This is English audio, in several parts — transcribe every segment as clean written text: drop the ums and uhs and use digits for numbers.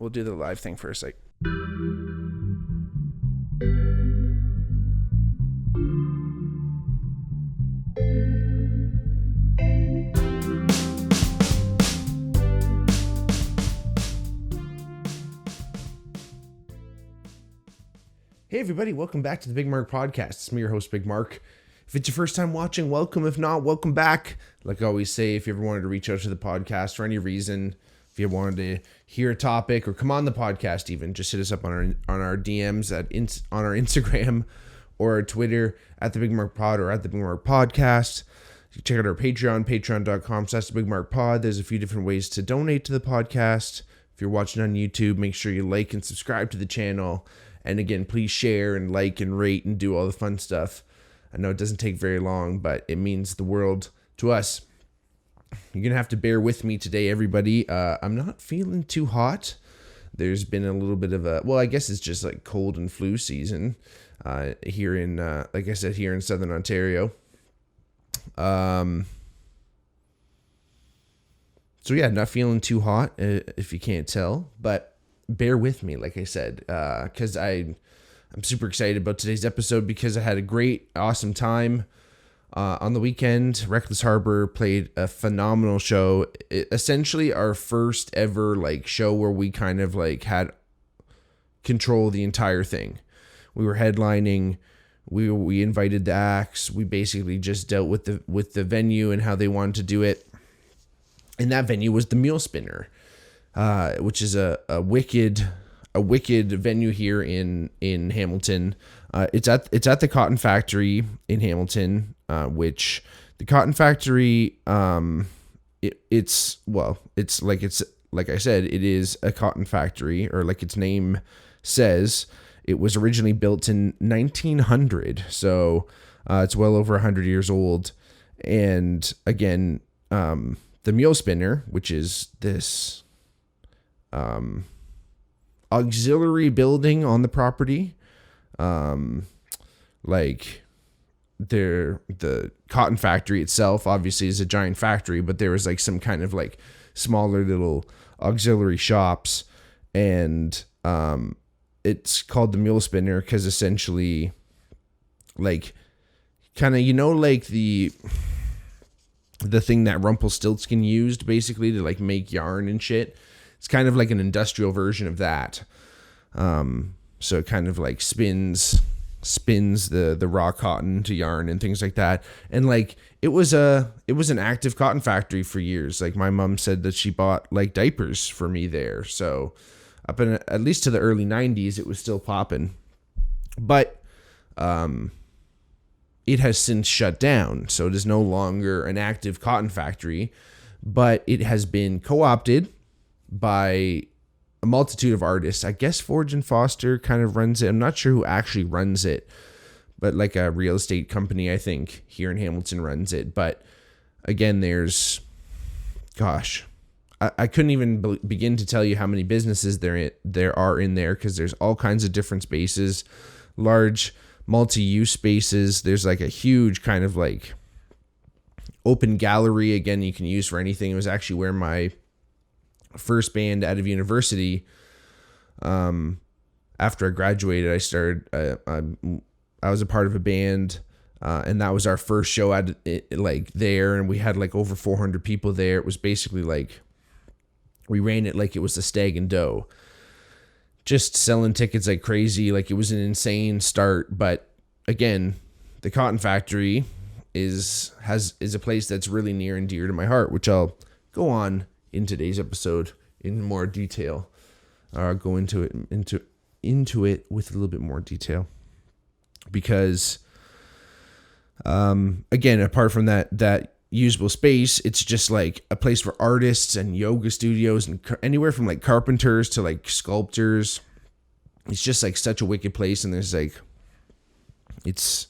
we'll do the live thing first. Like, hey everybody, welcome back to the Bigmark podcast. It's me, your host, Bigmark. If it's your first time watching, welcome. If not, welcome back. Like I always say, if you ever wanted to reach out to the podcast for any reason, if you wanted to hear a topic or come on the podcast even, just hit us up on our DMs on our Instagram or our Twitter at the Bigmark Pod or at the Bigmark Podcast. You can check out our Patreon, patreon.com/thebigmarkpod. There's a few different ways to donate to the podcast. If you're watching on YouTube, make sure you like and subscribe to the channel. And again, please share and like and rate and do all the fun stuff. I know it doesn't take very long, but it means the world to us. You're going to have to bear with me today, everybody. I'm not feeling too hot. There's been a little bit of I guess it's just like cold and flu season here in, like I said, here in Southern Ontario. So yeah, not feeling too hot, if you can't tell, but bear with me, like I said, because I'm super excited about today's episode because I had a great, awesome time on the weekend. Reckless Harbor played a phenomenal show. Essentially our first ever like show where we kind of like had control of the entire thing. We were headlining. We invited the acts. We basically just dealt with the venue and how they wanted to do it. And that venue was the Mule, which is a wicked venue here in Hamilton. It's at the Cotton Factory in Hamilton, which the Cotton Factory, it's like I said, it is a cotton factory, or like its name says. It was originally built in 1900, so it's well over 100 years old. And again, the Mule Spinner, which is this auxiliary building on the property, like the cotton factory itself obviously is a giant factory, but there was like some kind of like smaller little auxiliary shops, and it's called the Mule Spinner because essentially, like, kind of, you know, like the thing that Rumpelstiltskin used basically to like make yarn and shit. It's kind of like an industrial version of that. So it kind of like spins the raw cotton to yarn and things like that. And like it was an active cotton factory for years. Like my mom said that she bought like diapers for me there. So up in at least to the early 90s, it was still popping. But it has since shut down. So it is no longer an active cotton factory, but it has been co-opted by a multitude of artists. I guess Forge and Foster kind of runs it. I'm not sure who actually runs it, but like a real estate company, I think, here in Hamilton runs it. But again, there's, gosh, I couldn't even begin to tell you how many businesses there are in there, because there's all kinds of different spaces, large multi-use spaces. There's like a huge kind of like open gallery, again, you can use for anything. It was actually where my first band out of university, after I graduated, I was a part of a band, and that was our first show at like there, and we had like over 400 people there. It was basically like we ran it like it was a Stag and Doe, just selling tickets like crazy. Like it was an insane start. But again, the Cotton Factory is a place that's really near and dear to my heart, which I'll go on in today's episode in more detail. Go into it with a little bit more detail, because again, apart from that usable space, it's just like a place for artists and yoga studios and anywhere from like carpenters to like sculptors. It's just like such a wicked place, and there's like, it's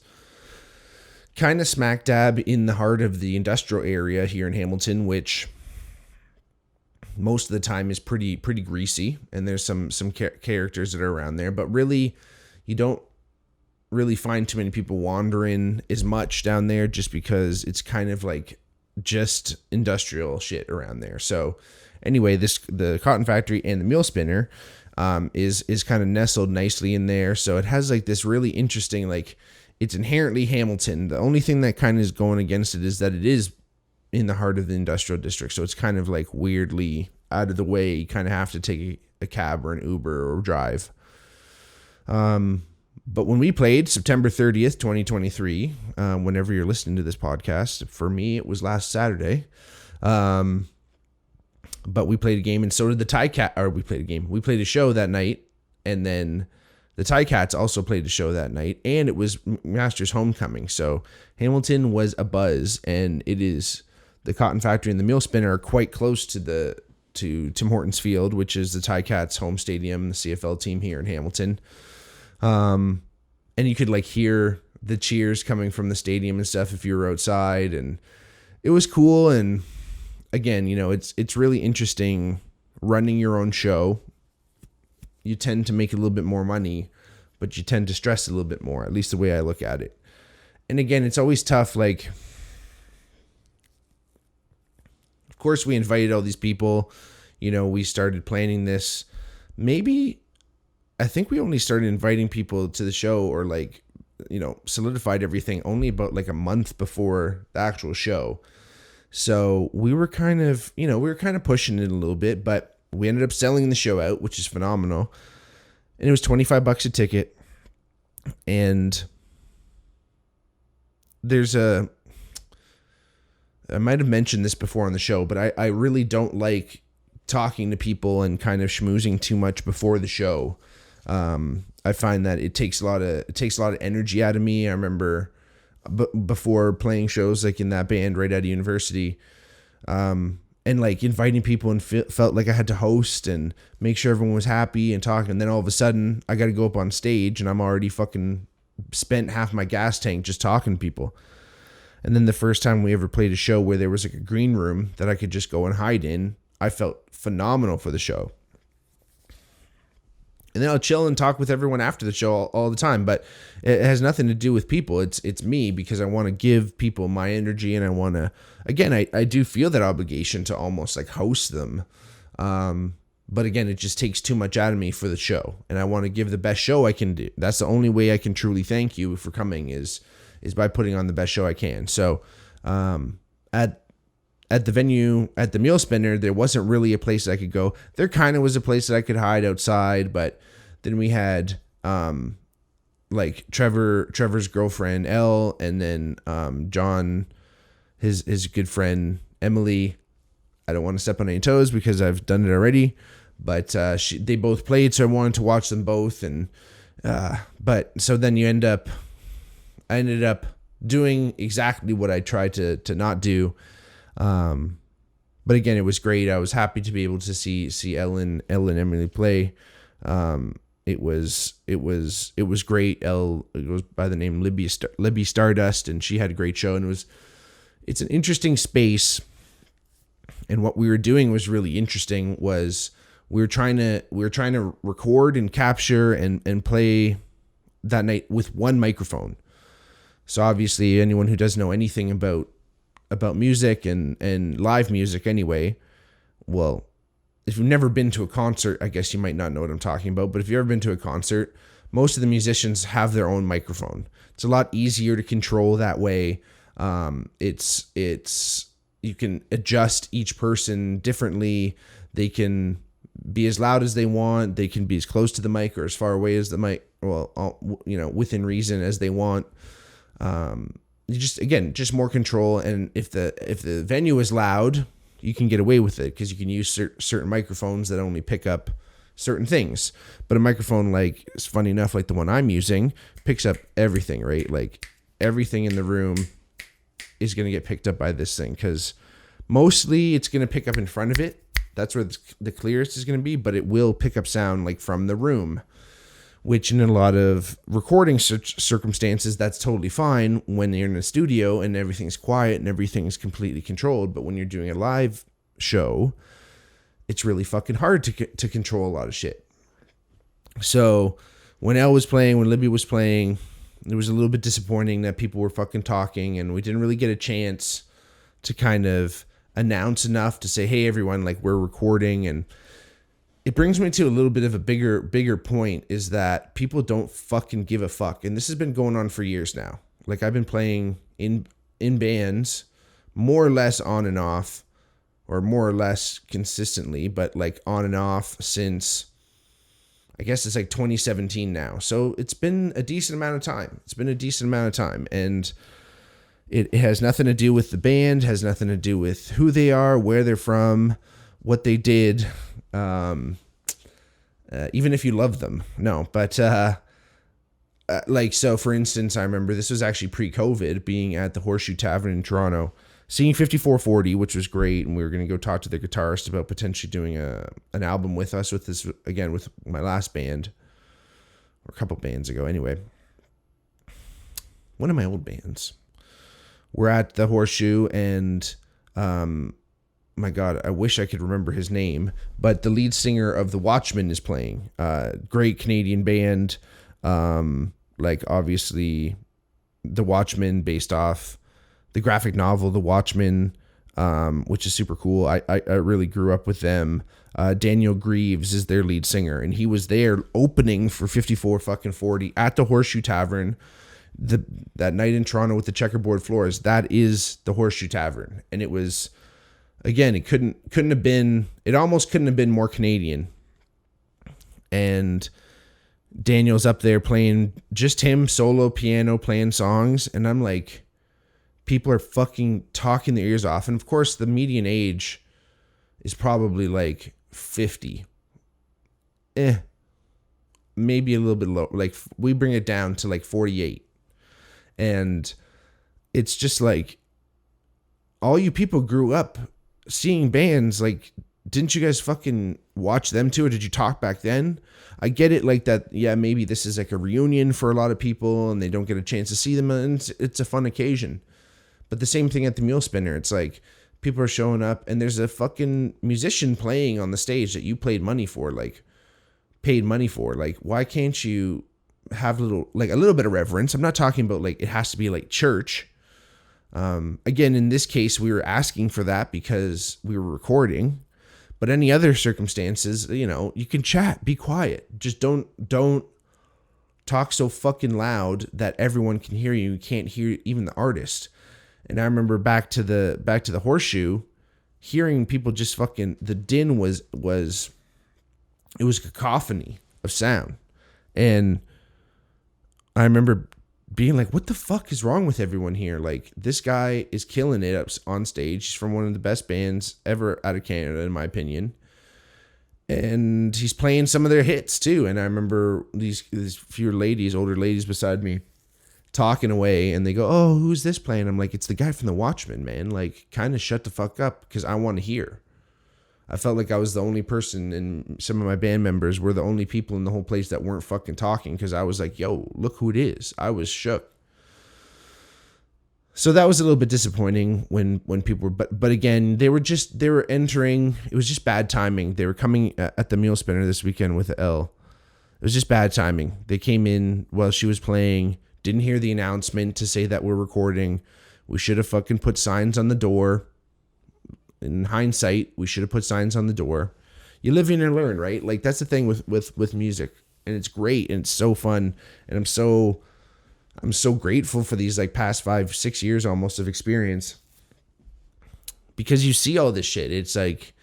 kind of smack dab in the heart of the industrial area here in Hamilton, which most of the time is pretty greasy, and there's some characters that are around there, but really you don't really find too many people wandering as much down there, just because it's kind of like just industrial shit around there. So Anyway, the Cotton Factory and the Mule Spinner is kind of nestled nicely in there. So it has like this really interesting, like, it's inherently Hamilton. The only thing that kind of is going against it is that it is in the heart of the industrial district. So it's kind of like weirdly out of the way. You kind of have to take a cab or an Uber or drive. But when we played September 30th, 2023, whenever you're listening to this podcast, for me, it was last Saturday. But we played a game, and so did the Tie Cat, or we played a show that night, and then the Tie Cats also played a show that night, and it was Masters Homecoming. So Hamilton was abuzz, and it is the Cotton Factory and the Mule Spinner are quite close to Tim Hortons Field, which is the Tie Cats' home stadium, the CFL team here in Hamilton. And you could like hear the cheers coming from the stadium and stuff if you were outside, and it was cool. And again, you know, it's really interesting running your own show. You tend to make a little bit more money, but you tend to stress a little bit more, at least the way I look at it. And again, it's always tough. Like, of course we invited all these people, you know, we started planning this. I think we only started inviting people to the show, or like, you know, solidified everything only about like a month before the actual show. So we were kind of pushing it a little bit, but we ended up selling the show out, which is phenomenal. And it was $25 a ticket. And I might have mentioned this before on the show, but I really don't like talking to people and kind of schmoozing too much before the show. I find that it takes a lot of energy out of me. I remember before playing shows like in that band right out of university, and like inviting people and felt like I had to host and make sure everyone was happy and talking. And then all of a sudden I got to go up on stage and I'm already fucking spent half my gas tank just talking to people. And then the first time we ever played a show where there was like a green room that I could just go and hide in, I felt phenomenal for the show. And then I'll chill and talk with everyone after the show all the time. But it has nothing to do with people. It's me, because I want to give people my energy, and I want to, again, I do feel that obligation to almost like host them. But again, it just takes too much out of me for the show, and I want to give the best show I can do. That's the only way I can truly thank you for coming is by putting on the best show I can. So at the venue, at the Mule Spinner, there wasn't really a place I could go. There kind of was a place that I could hide outside, but then we had like Trevor's girlfriend Elle, and then John, his good friend Emily. I don't want to step on any toes because I've done it already, but they both played, so I wanted to watch them both. And but so then I ended up doing exactly what I tried to not do. But again, it was great. I was happy to be able to see Elle and Emily play. It was great. Elle, it goes by the name Libby Stardust, and she had a great show. And it's an interesting space. And what we were doing was really interesting. Was we were trying to record and capture and play that night with one microphone. So obviously, anyone who doesn't know anything about music and live music anyway, well, if you've never been to a concert, I guess you might not know what I'm talking about. But if you've ever been to a concert, most of the musicians have their own microphone. It's a lot easier to control that way. It's you can adjust each person differently. They can be as loud as they want. They can be as close to the mic or as far away as the mic. Well, within reason as they want. Just more control. And if the venue is loud, you can get away with it because you can use certain microphones that only pick up certain things. But a microphone, like, it's funny enough, like the one I'm using, picks up everything, right? Like everything in the room is going to get picked up by this thing, because mostly it's going to pick up in front of it. That's where the clearest is going to be, but it will pick up sound like from the room, which in a lot of recording circumstances, that's totally fine when you're in a studio and everything's quiet and everything's completely controlled. But when you're doing a live show, it's really fucking hard to control a lot of shit. So when Elle was playing, when Libby was playing, it was a little bit disappointing that people were fucking talking and we didn't really get a chance to kind of announce enough to say, hey, everyone, like we're recording. And it brings me to a little bit of a bigger point, is that people don't fucking give a fuck. And this has been going on for years now. Like I've been playing in bands more or less on and off, or more or less consistently, but like on and off since, I guess it's like 2017 now. So it's been a decent amount of time. And it has nothing to do with the band, has nothing to do with who they are, where they're from, what they did. Even if you love them. No, but like, so for instance, I remember this was actually pre-COVID, being at the Horseshoe Tavern in Toronto, seeing 5440, which was great, and we were going to go talk to the guitarist about potentially doing an album with us, with this, again, with my last band, or a couple bands ago, anyway. One of my old bands. We're at the Horseshoe, and my God, I wish I could remember his name, but the lead singer of The Watchmen is playing. Great Canadian band, like obviously The Watchmen, based off the graphic novel The Watchmen, which is super cool. I really grew up with them. Daniel Greaves is their lead singer, and he was there opening for 5440 at the Horseshoe Tavern that night in Toronto with the checkerboard floors. That is the Horseshoe Tavern, and it was, again, it almost couldn't have been more Canadian. And Daniel's up there playing, just him solo piano playing songs, and I'm like, people are fucking talking their ears off. And of course, the median age is probably like 50. Maybe a little bit low. Like, we bring it down to like 48. And it's just like, all you people grew up seeing bands. Like, didn't you guys fucking watch them too? Or did you talk back then? I get it, like that. Yeah, maybe this is like a reunion for a lot of people and they don't get a chance to see them, and it's a fun occasion. But the same thing at the Mule Spinner. It's like, people are showing up and there's a fucking musician playing on the stage that you paid money for. Like, why can't you have a little bit of reverence? I'm not talking about like, it has to be like church. Again, in this case, we were asking for that because we were recording. But any other circumstances, you can chat, be quiet. Just don't talk so fucking loud that everyone can hear you. You can't hear even the artist. And I remember back to the Horseshoe, hearing people just fucking, the din was it was cacophony of sound. And I remember being like, what the fuck is wrong with everyone here? Like, this guy is killing it up on stage. He's from one of the best bands ever out of Canada, in my opinion. And he's playing some of their hits too. And I remember these few ladies, older ladies beside me, talking away, and they go, oh, who's this playing? I'm like, it's the guy from The Watchmen, man. Like, kind of shut the fuck up, because I want to hear. I felt like I was the only person, and some of my band members were the only people in the whole place that weren't fucking talking, because I was like, yo, look who it is. I was shook. So that was a little bit disappointing when people were, but again, they were entering, it was just bad timing. They were coming at the Mule Spinner this weekend with the L. It was just bad timing. They came in while she was playing, didn't hear the announcement to say that we're recording. We should have fucking put signs on the door. In hindsight, we should have put signs on the door. You live and you learn, right? Like, that's the thing with music, and it's great and it's so fun, and I'm so grateful for these like past 5-6 years almost of experience, because you see all this shit. It's like,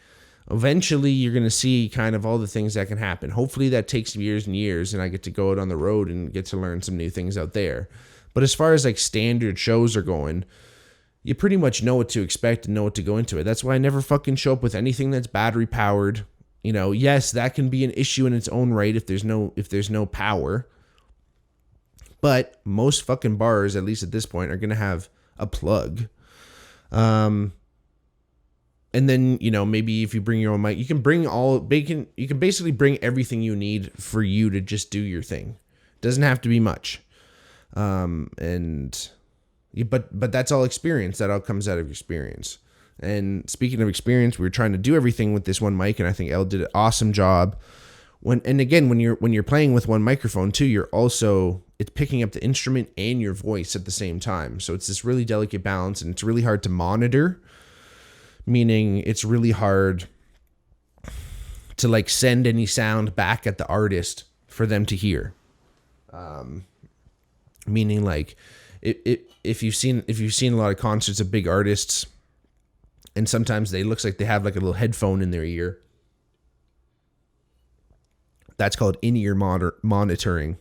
eventually you're going to see kind of all the things that can happen. Hopefully that takes years and years, and I get to go out on the road and get to learn some new things out there. But as far as like standard shows are going, you pretty much know what to expect and know what to go into it. That's why I never fucking show up with anything that's battery powered. Yes, that can be an issue in its own right if there's no power. But most fucking bars, at least at this point, are going to have a plug. And then, maybe if you bring your own mic, you can basically bring everything you need for you to just do your thing. Doesn't have to be much. But that's all experience. That all comes out of experience. And speaking of experience, we were trying to do everything with this one mic, and I think Elle did an awesome job. When you're playing with one microphone too, it's picking up the instrument and your voice at the same time. So it's this really delicate balance, and it's really hard to monitor, meaning it's really hard to like send any sound back at the artist for them to hear. Meaning like if you've seen a lot of concerts of big artists, and sometimes they looks like they have like a little headphone in their ear. That's called in-ear monitoring.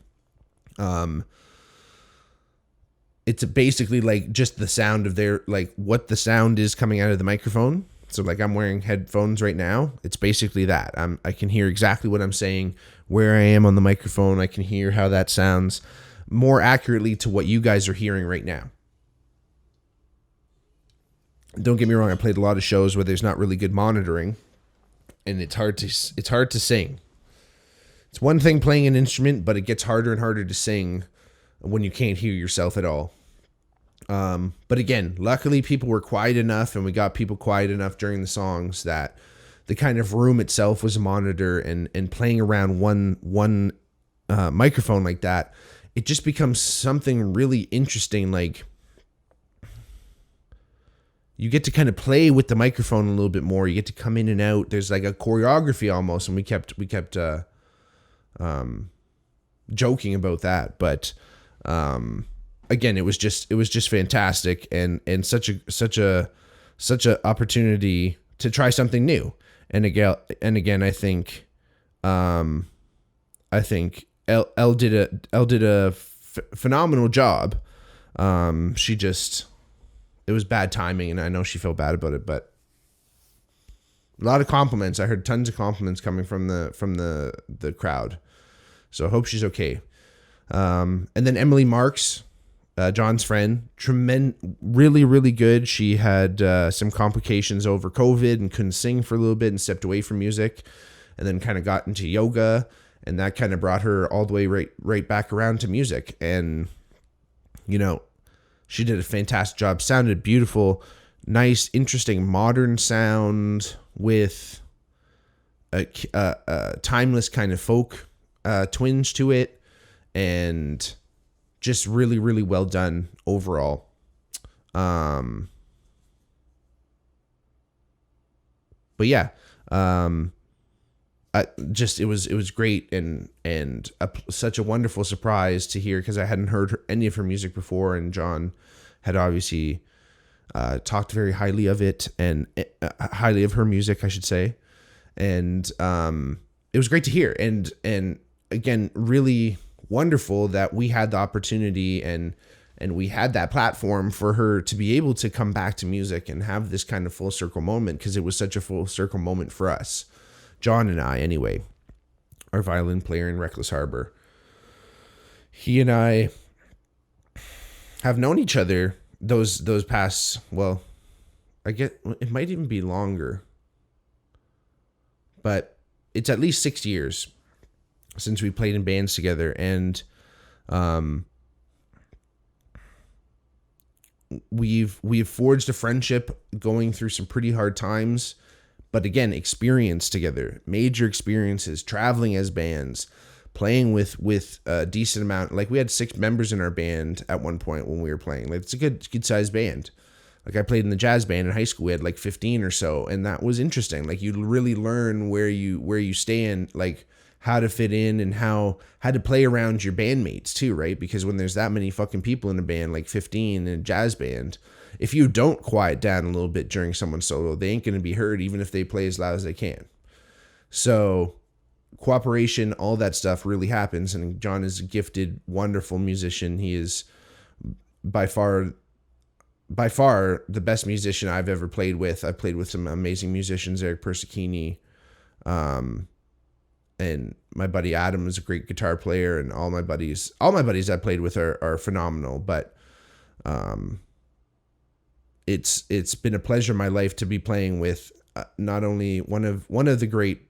It's basically like just the sound of their, like what the sound is coming out of the microphone. So like I'm wearing headphones right now. It's basically that. I can hear exactly what I'm saying, where I am on the microphone. I can hear how that sounds more accurately to what you guys are hearing right now. Don't get me wrong, I played a lot of shows where there's not really good monitoring, and it's hard to sing. It's one thing playing an instrument, but it gets harder and harder to sing when you can't hear yourself at all. But again, luckily people were quiet enough, and we got people quiet enough during the songs that the kind of room itself was a monitor, and playing around one microphone like that, it just becomes something really interesting. Like, you get to kind of play with the microphone a little bit more. You get to come in and out. There's like a choreography almost, and we kept joking about that. But again, it was just fantastic, and such a opportunity to try something new. And again, I think Elle did a phenomenal job. It was bad timing, and I know she felt bad about it, but a lot of compliments. I heard tons of compliments coming from the crowd. So I hope she's okay. And then Emily Marks, John's friend, really, really good. She had some complications over COVID and couldn't sing for a little bit and stepped away from music, and then kind of got into yoga, and that kind of brought her all the way right back around to music. And, you know, she did a fantastic job. Sounded beautiful, nice, interesting, modern sound with a timeless kind of folk twinge to it, and just really, really well done overall. But yeah, it was great, and such a wonderful surprise to hear, because I hadn't heard any of her music before, and John had obviously talked very highly of it, and highly of her music, I should say. And it was great to hear, and again, really wonderful that we had the opportunity and we had that platform for her to be able to come back to music and have this kind of full circle moment, because it was such a full circle moment for us. John and I, anyway, our violin player in Reckless Harbor. He and I have known each other those past, well, it might even be longer, but it's at least 6 years since we played in bands together. And we've forged a friendship going through some pretty hard times. But again, experience together, major experiences, traveling as bands, playing with a decent amount. Like, we had 6 members in our band at one point when we were playing. Like, it's a good sized band. Like, I played in the jazz band in high school. We had like 15 or so, and that was interesting. Like, you really learn where you stand, like how to fit in, and how to play around your bandmates too, right? Because when there's that many fucking people in a band, like 15 in a jazz band, if you don't quiet down a little bit during someone's solo, they ain't going to be heard, even if they play as loud as they can. So cooperation, all that stuff really happens. And John is a gifted, wonderful musician. He is by far the best musician I've ever played with. I've played with some amazing musicians, Eric Persicchini, and my buddy Adam is a great guitar player, and all my buddies I played with are phenomenal. But it's been a pleasure in my life to be playing with not only one of the great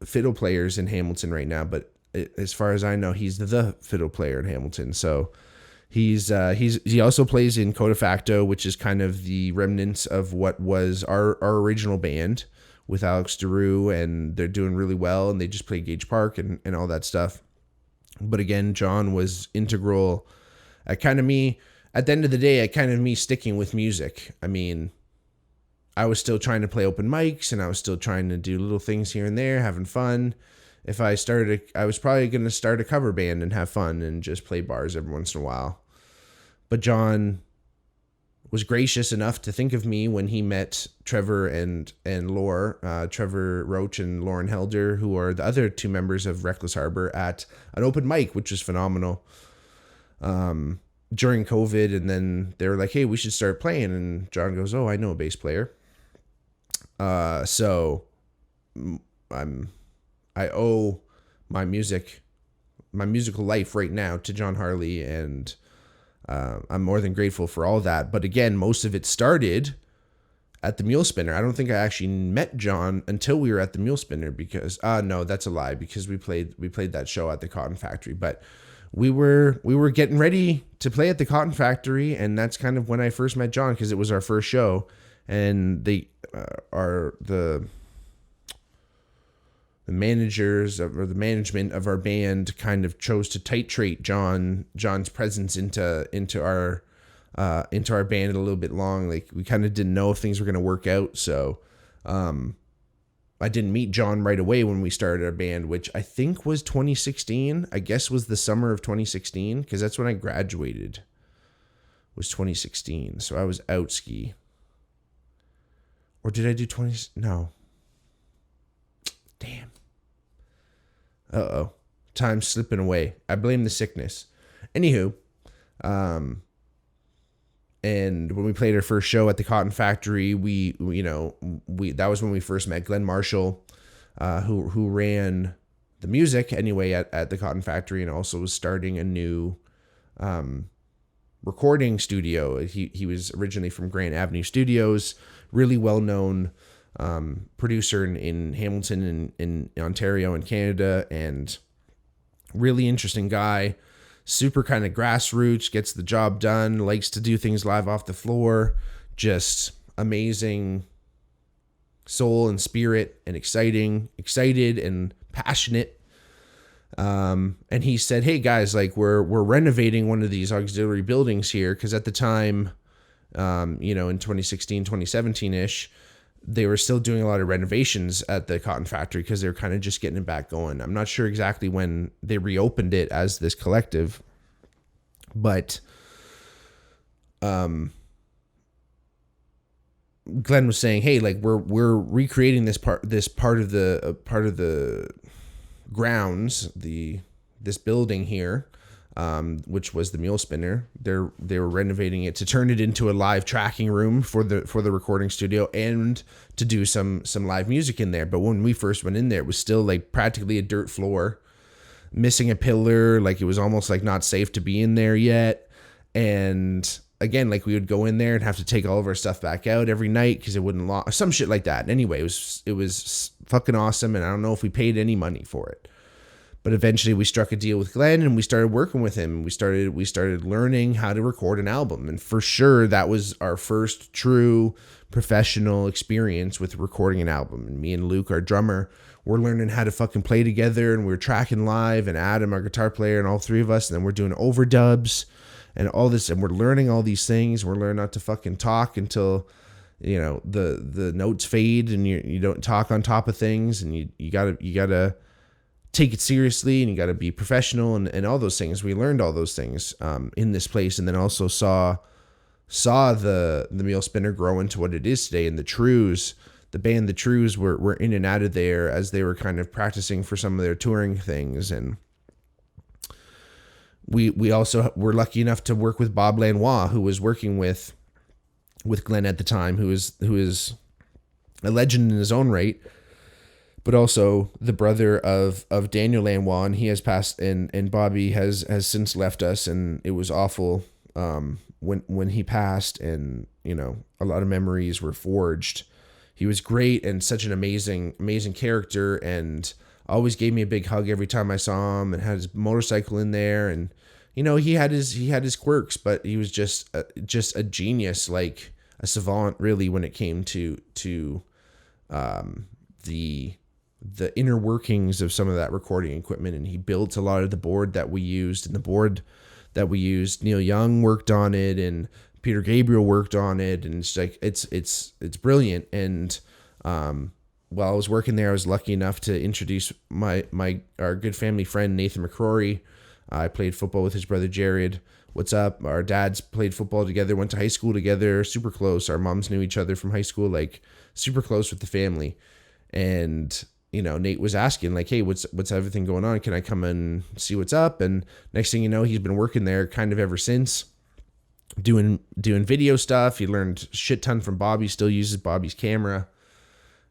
fiddle players in Hamilton right now, but as far as I know, he's the fiddle player in Hamilton. So he also plays in Coda Facto, which is kind of the remnants of what was our original band with Alex DeRue, and they're doing really well, and they just played Gage Park and all that stuff. But again, John was integral at the end of the day, at kind of me sticking with music. I mean, I was still trying to play open mics, and I was still trying to do little things here and there, having fun. If I started, I was probably going to start a cover band and have fun and just play bars every once in a while. But John was gracious enough to think of me when he met Trevor and Lore, Trevor Roach and Lauren Helder, who are the other two members of Reckless Harbor, at an open mic, which was phenomenal. During COVID, and then they were like, hey, we should start playing. And John goes, oh, I know a bass player. So I owe my musical life right now to John Harley, and I'm more than grateful for all that. But again, most of it started at the Mule Spinner. I don't think I actually met John until we were at the Mule Spinner, because no, that's a lie, because we played that show at the Cotton Factory. But we were getting ready to play at the Cotton Factory, and that's kind of when I first met John, because it was our first show, and the managers or the management of our band kind of chose to titrate John's presence into our band a little bit long. Like, we kind of didn't know if things were going to work out. So, I didn't meet John right away when we started our band, which I think was 2016. I guess was the summer of 2016, because that's when I graduated. Was 2016. So I was out ski. Or did I do 20? No. Damn. Uh-oh. Time's slipping away. I blame the sickness. Anywho, and when we played our first show at the Cotton Factory, we that was when we first met Glenn Marshall, who ran the music anyway at the Cotton Factory, and also was starting a new recording studio. He was originally from Grant Avenue Studios, really well known producer in Hamilton in Ontario and Canada, and really interesting guy. Super kind of grassroots, gets the job done, likes to do things live off the floor, just amazing soul and spirit, and excited and passionate. And he said, hey guys, like we're renovating one of these auxiliary buildings here, because at the time, in 2016, 2017-ish, they were still doing a lot of renovations at the Cotton Factory, because they were kind of just getting it back going. I'm not sure exactly when they reopened it as this collective, but Glenn was saying, hey, like we're recreating this part of the grounds, this building here, which was the Mule Spinner. They were renovating it to turn it into a live tracking room for the recording studio, and to do some live music in there. But when we first went in there, it was still like practically a dirt floor, missing a pillar. Like, it was almost like not safe to be in there yet. And again, like, we would go in there and have to take all of our stuff back out every night because it wouldn't lock, some shit like that. Anyway, it was fucking awesome, and I don't know if we paid any money for it. But eventually we struck a deal with Glenn, and we started working with him. We started learning how to record an album. And for sure, that was our first true professional experience with recording an album. And me and Luke, our drummer, we're learning how to fucking play together, and we're tracking live, and Adam, our guitar player, and all three of us. And then we're doing overdubs and all this, and we're learning all these things. We're learning not to fucking talk until, the notes fade, and you don't talk on top of things, and you gotta take it seriously, and you got to be professional, and all those things. We learned all those things in this place, and then also saw the Mule Spinner grow into what it is today. And the Trues, the band The Trues, were in and out of there as they were kind of practicing for some of their touring things. And we also were lucky enough to work with Bob Lanois, who was working with Glenn at the time, who is a legend in his own right, but also the brother of Daniel Lanois, and he has passed, and Bobby has since left us, and it was awful when he passed, and a lot of memories were forged. He was great and such an amazing character, and always gave me a big hug every time I saw him, and had his motorcycle in there, and he had his quirks, but he was just a genius, like a savant really, when it came to the inner workings of some of that recording equipment. And he built a lot of the board that we used, Neil Young worked on it, and Peter Gabriel worked on it, and it's like it's brilliant. And while I was working there, I was lucky enough to introduce our good family friend Nathan McCrory. I played football with his brother Jared. What's up? Our dads played football together, went to high school together, super close. Our moms knew each other from high school, like super close with the family. And Nate was asking like, hey, what's everything going on? Can I come and see what's up? And next thing you know, he's been working there kind of ever since, doing video stuff. He learned shit ton from Bobby, still uses Bobby's camera.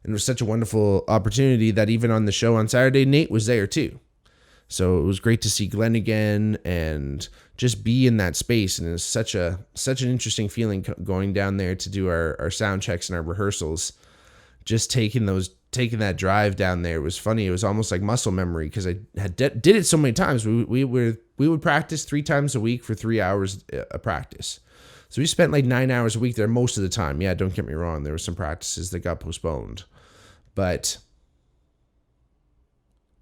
And it was such a wonderful opportunity that even on the show on Saturday, Nate was there too. So it was great to see Glenn again and just be in that space. And it's such an interesting feeling going down there to do our sound checks and our rehearsals. Just taking that drive down there was funny. It was almost like muscle memory because I did it so many times. We would practice 3 times a week for 3 hours a practice. So we spent like 9 hours a week there most of the time. Yeah, don't get me wrong. There were some practices that got postponed, but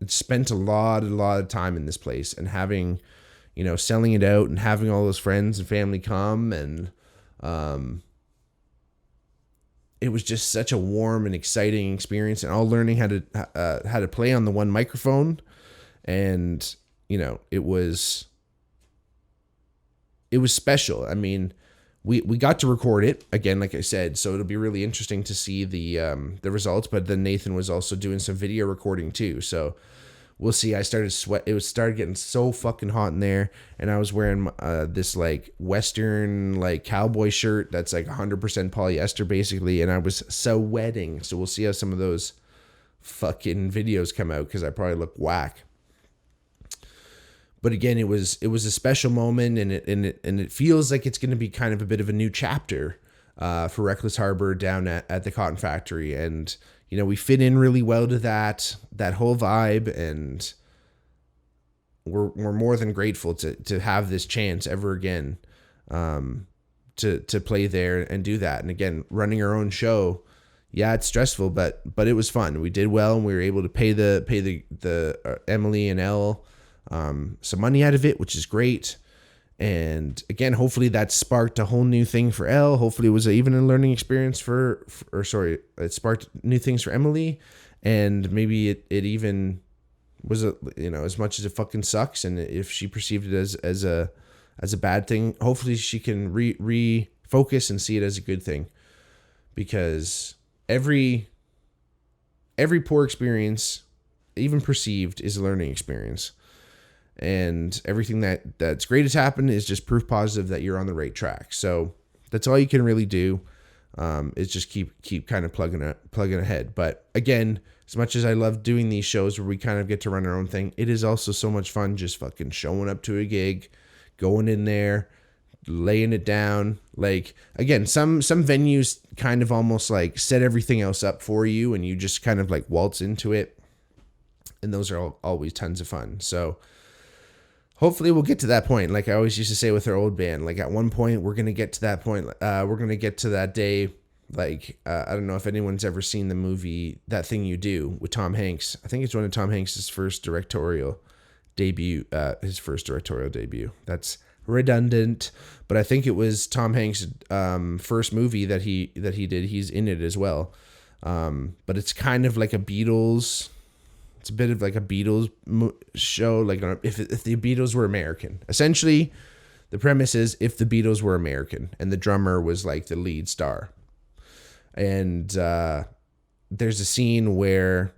it spent a lot of time in this place, and having, selling it out and having all those friends and family come, and it was just such a warm and exciting experience, and all learning how to play on the one microphone. And, it was special. I mean, we got to record it again, like I said, so it'll be really interesting to see the results. But then Nathan was also doing some video recording too, so we'll see. I started sweat. It started getting so fucking hot in there, and I was wearing this like Western like cowboy shirt that's like 100% polyester basically, and I was sweating. So we'll see how some of those fucking videos come out because I probably look whack. But again, it was a special moment, and it feels like it's going to be kind of a bit of a new chapter for Reckless Harbor down at the Cotton Factory. And we fit in really well to that whole vibe, and we're more than grateful to have this chance ever again to play there and do that. And again, running our own show, yeah, it's stressful, but it was fun. We did well, and we were able to pay the Emily and Elle some money out of it, which is great. And again, hopefully that sparked a whole new thing for Elle. Hopefully it was even a learning experience it sparked new things for Emily. And maybe it even was as much as it fucking sucks, and if she perceived it as a bad thing, hopefully she can refocus and see it as a good thing, because every poor experience, even perceived, is a learning experience. And everything that's great has happened is just proof positive that you're on the right track. So that's all you can really do, is just keep kind of plugging ahead. But again, as much as I love doing these shows where we kind of get to run our own thing, it is also so much fun just fucking showing up to a gig, going in there, laying it down. Like, again, some venues kind of almost like set everything else up for you, and you just kind of like waltz into it. And those are always tons of fun. So hopefully we'll get to that point. Like I always used to say with our old band, like at one point we're going to get to that point. We're going to get to that day. Like, I don't know if anyone's ever seen the movie That Thing You Do with Tom Hanks. I think it's one of Tom Hanks' first directorial debut. That's redundant, but I think it was Tom Hanks' first movie that he did. He's in it as well. But it's kind of like a Beatles. It's a bit of like a Beatles show, like if the Beatles were American. Essentially, the premise is if the Beatles were American and the drummer was like the lead star. And there's a scene where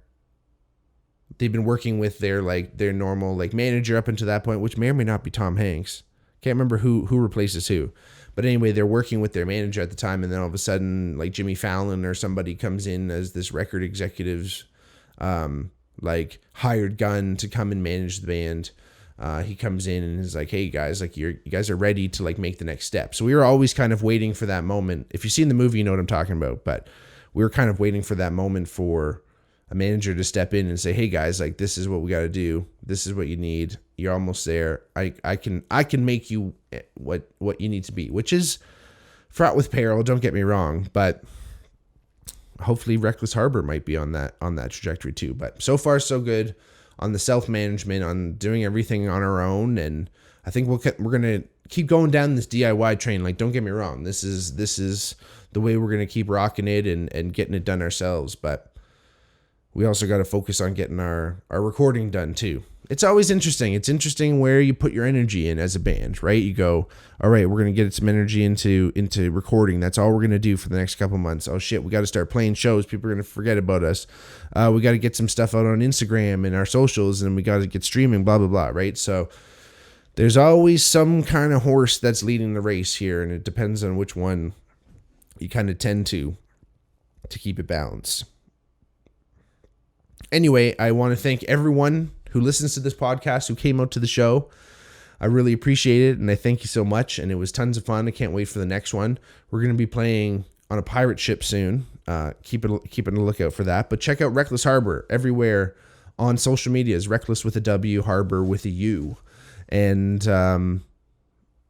they've been working with their normal like manager up until that point, which may or may not be Tom Hanks. Can't remember who replaces who. But anyway, they're working with their manager at the time, and then all of a sudden, like Jimmy Fallon or somebody comes in as this record executive's like hired gun to come and manage the band. He comes in and is like, hey guys, like you guys are ready to like make the next step. So we were always kind of waiting for that moment. If you've seen the movie, you know what I'm talking about, but we were kind of waiting for that moment for a manager to step in and say, hey guys, like this is what we got to do. This is what you need. You're almost there. I can make you what you need to be, which is fraught with peril. Don't get me wrong, but hopefully Reckless Harbor might be on that trajectory too. But so far so good on the self-management, on doing everything on our own. And I think we're going to keep going down this DIY train. Like, don't get me wrong. This is the way we're going to keep rocking it and getting it done ourselves. But we also got to focus on getting our recording done too. It's always interesting. It's interesting where you put your energy in as a band, right? You go, all right, we're going to get some energy into recording. That's all we're going to do for the next couple months. Oh shit, we got to start playing shows. People are going to forget about us. We got to get some stuff out on Instagram and our socials, and we got to get streaming, blah, blah, blah, right? So there's always some kind of horse that's leading the race here, and it depends on which one you kind of tend to keep it balanced. Anyway, I want to thank everyone who listens to this podcast, who came out to the show. I really appreciate it, and I thank you so much, and it was tons of fun. I can't wait for the next one. We're going to be playing on a pirate ship soon. Keeping a lookout for that. But check out Reckless Harbor everywhere on social media. Is Reckless with a W, Harbor with a U. And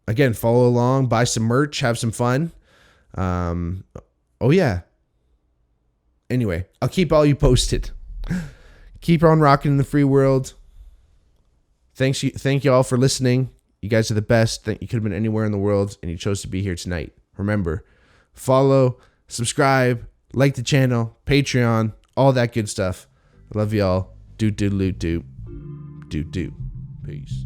again, follow along, buy some merch, have some fun. Oh yeah. Anyway, I'll keep all you posted. Keep on rocking in the free world. Thank you all for listening. You guys are the best. You could have been anywhere in the world, and you chose to be here tonight. Remember, follow, subscribe, like the channel, Patreon, all that good stuff. I love y'all. Do. Peace.